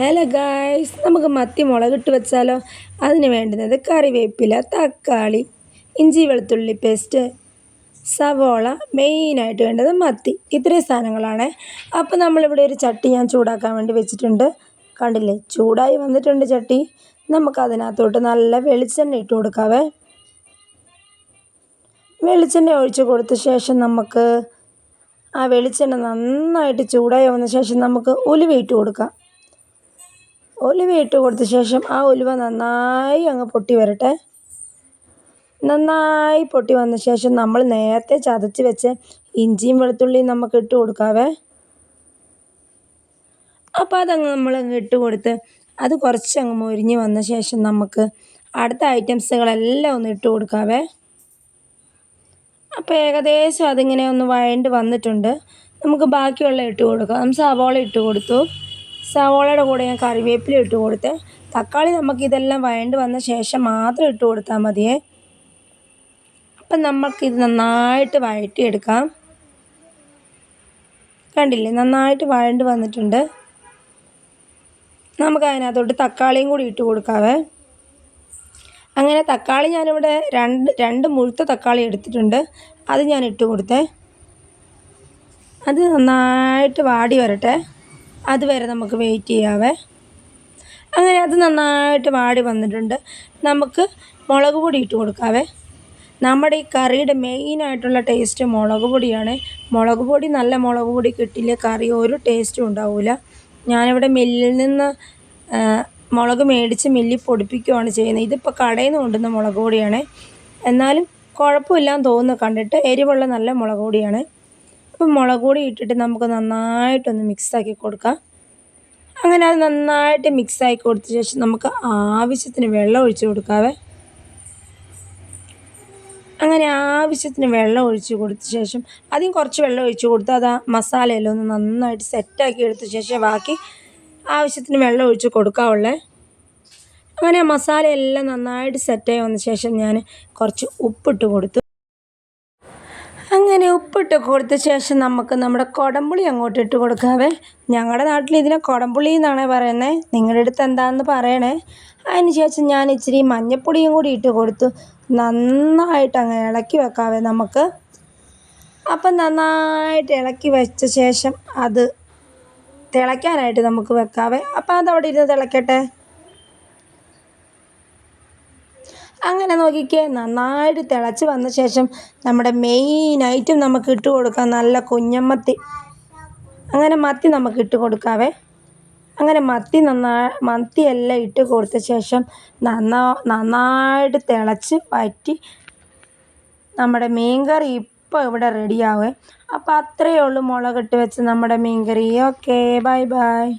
Hello guys, നമുക്ക് മത്തി മുളകിട്ട് വെച്ചാലോ? അതിന് വേണ്ടുന്നത് കറിവേപ്പില, തക്കാളി, ഇഞ്ചി വെളുത്തുള്ളി പേസ്റ്റ്, സവോള, മെയിനായിട്ട് വേണ്ടത് മത്തി. ഇത്രയും സാധനങ്ങളാണ്. അപ്പോൾ നമ്മളിവിടെ ഒരു ചട്ടി ഞാൻ ചൂടാക്കാൻ വേണ്ടി വെച്ചിട്ടുണ്ട്. കണ്ടില്ലേ, ചൂടായി വന്നിട്ടുണ്ട് ചട്ടി. നമുക്കതിനകത്തോട്ട് നല്ല വെളിച്ചെണ്ണ ഇട്ട് കൊടുക്കാവേ. വെളിച്ചെണ്ണ ഒഴിച്ച് കൊടുത്ത ശേഷം നമുക്ക് ആ വെളിച്ചെണ്ണ നന്നായിട്ട് ചൂടായി വന്ന ശേഷം നമുക്ക് ഉലുവ ഇട്ട് കൊടുക്കാം. ഉലുവ ഇട്ട് കൊടുത്ത ശേഷം ആ ഉലുവ നന്നായി അങ്ങ് പൊട്ടി വരട്ടെ. നന്നായി പൊട്ടി വന്ന ശേഷം നമ്മൾ നേരത്തെ ചതച്ച് വെച്ച് ഇഞ്ചിയും വെളുത്തുള്ളിയും നമുക്ക് ഇട്ട് കൊടുക്കാവേ. അപ്പോൾ അതങ്ങ് നമ്മളങ്ങ് ഇട്ട് കൊടുത്ത് അത് കുറച്ചങ്ങ് മൊരിഞ്ഞ് വന്ന ശേഷം നമുക്ക് അടുത്ത ഐറ്റംസുകളെല്ലാം ഒന്ന് ഇട്ട് കൊടുക്കാവേ. അപ്പോൾ ഏകദേശം അതിങ്ങനെ ഒന്ന് വഴണ്ട് വന്നിട്ടുണ്ട്. നമുക്ക് ബാക്കിയുള്ള ഇട്ട് കൊടുക്കാം. സവോള ഇട്ട് കൊടുത്തു. സവോളയുടെ കൂടെ ഞാൻ കറിവേപ്പില ഇട്ട് കൊടുത്ത്. തക്കാളി നമുക്കിതെല്ലാം വഴണ്ട് വന്ന ശേഷം മാത്രം ഇട്ട് കൊടുത്താൽ മതിയേ. അപ്പം നമുക്കിത് നന്നായിട്ട് വഴറ്റിയെടുക്കാം. കണ്ടില്ലേ, നന്നായിട്ട് വഴണ്ട് വന്നിട്ടുണ്ട്. നമുക്ക് അതിനകത്തോട്ട് തക്കാളിയും കൂടി ഇട്ട് കൊടുക്കാവേ. അങ്ങനെ തക്കാളി ഞാനിവിടെ രണ്ട് മുഴുത്ത തക്കാളി എടുത്തിട്ടുണ്ട്. അത് ഞാൻ ഇട്ട് കൊടുത്തേ. അത് നന്നായിട്ട് വാടി വരട്ടെ. അതുവരെ നമുക്ക് വെയിറ്റ് ചെയ്യാവേ. അങ്ങനെ അത് നന്നായിട്ട് വാടി വന്നിട്ടുണ്ട്. നമുക്ക് മുളക് പൊടി ഇട്ട് കൊടുക്കാവേ. നമ്മുടെ ഈ കറിയുടെ മെയിനായിട്ടുള്ള ടേസ്റ്റ് മുളക് പൊടിയാണ്. മുളക് പൊടി നല്ല മുളക് പൊടി കിട്ടില്ലേ കറി ഒരു ടേസ്റ്റും ഉണ്ടാവില്ല. ഞാനിവിടെ മില്ലിൽ നിന്ന് മുളക് മേടിച്ച് മില്ലിൽ പൊടിപ്പിക്കുകയാണ് ചെയ്യുന്നത്. ഇതിപ്പോൾ കടയിൽ നിന്ന് കൊണ്ടുവന്ന മുളക് പൊടിയാണ്. എന്നാലും കുഴപ്പമില്ലാന്ന് തോന്നുന്നു കണ്ടിട്ട്. എരിവുള്ള നല്ല മുളക് പൊടിയാണ്. അപ്പം മുളക് പൊടി ഇട്ടിട്ട് നമുക്ക് നന്നായിട്ടൊന്ന് മിക്സാക്കി കൊടുക്കാം. അങ്ങനെ അത് നന്നായിട്ട് മിക്സാക്കി കൊടുത്ത ശേഷം നമുക്ക് ആവശ്യത്തിന് വെള്ളം ഒഴിച്ച് കൊടുക്കാവേ. അങ്ങനെ ആവശ്യത്തിന് വെള്ളം ഒഴിച്ച് കൊടുത്ത ശേഷം ആദ്യം കുറച്ച് വെള്ളം ഒഴിച്ച് കൊടുത്ത് അത് ആ മസാലയെല്ലാം ഒന്ന് നന്നായിട്ട് സെറ്റാക്കി എടുത്ത ശേഷം ബാക്കി ആവശ്യത്തിന് വെള്ളം ഒഴിച്ച് കൊടുക്കാവുള്ളേ. അങ്ങനെ ആ മസാലയെല്ലാം നന്നായിട്ട് സെറ്റായി വന്ന ശേഷം ഞാൻ കുറച്ച് ഉപ്പിട്ട് കൊടുത്തു. അങ്ങനെ ഉപ്പിട്ട് കൊടുത്ത ശേഷം നമുക്ക് നമ്മുടെ കുടംപുളി അങ്ങോട്ട് ഇട്ട് കൊടുക്കാവേ. ഞങ്ങളുടെ നാട്ടിൽ ഇതിനെ കുടംപുളി എന്നാണ് പറയുന്നത്. നിങ്ങളുടെ അടുത്ത് എന്താണെന്ന് പറയണേ. അതിന് ശേഷം ഞാൻ ഇച്ചിരി മഞ്ഞൾപ്പൊടിയും കൂടി ഇട്ട് കൊടുത്തു. നന്നായിട്ട് അങ്ങ് ഇളക്കി വെക്കാവേ നമുക്ക്. അപ്പം നന്നായിട്ട് ഇളക്കി വെച്ച ശേഷം അത് തിളയ്ക്കാനായിട്ട് നമുക്ക് വെക്കാവേ. അപ്പം അതവിടെ ഇരുന്ന് തിളയ്ക്കട്ടെ. അങ്ങനെ നോക്കിക്കേ, നന്നായിട്ട് തിളച്ച് വന്ന ശേഷം നമ്മുടെ മെയിനായിട്ടും നമുക്ക് ഇട്ട് കൊടുക്കാം നല്ല കുഞ്ഞമ്മത്തി. അങ്ങനെ മത്തി നമുക്ക് ഇട്ട് കൊടുക്കാവേ. അങ്ങനെ മത്തിയെല്ലാം ഇട്ട് കൊടുത്ത ശേഷം നന്നായിട്ട് തിളച്ച് വറ്റി നമ്മുടെ മീൻകറി ഇപ്പോൾ ഇവിടെ റെഡിയാവേ. അപ്പോൾ അത്രയേ ഉള്ളൂ മുളകിട്ട് വെച്ച് നമ്മുടെ മീൻകറി. Okay, bye bye.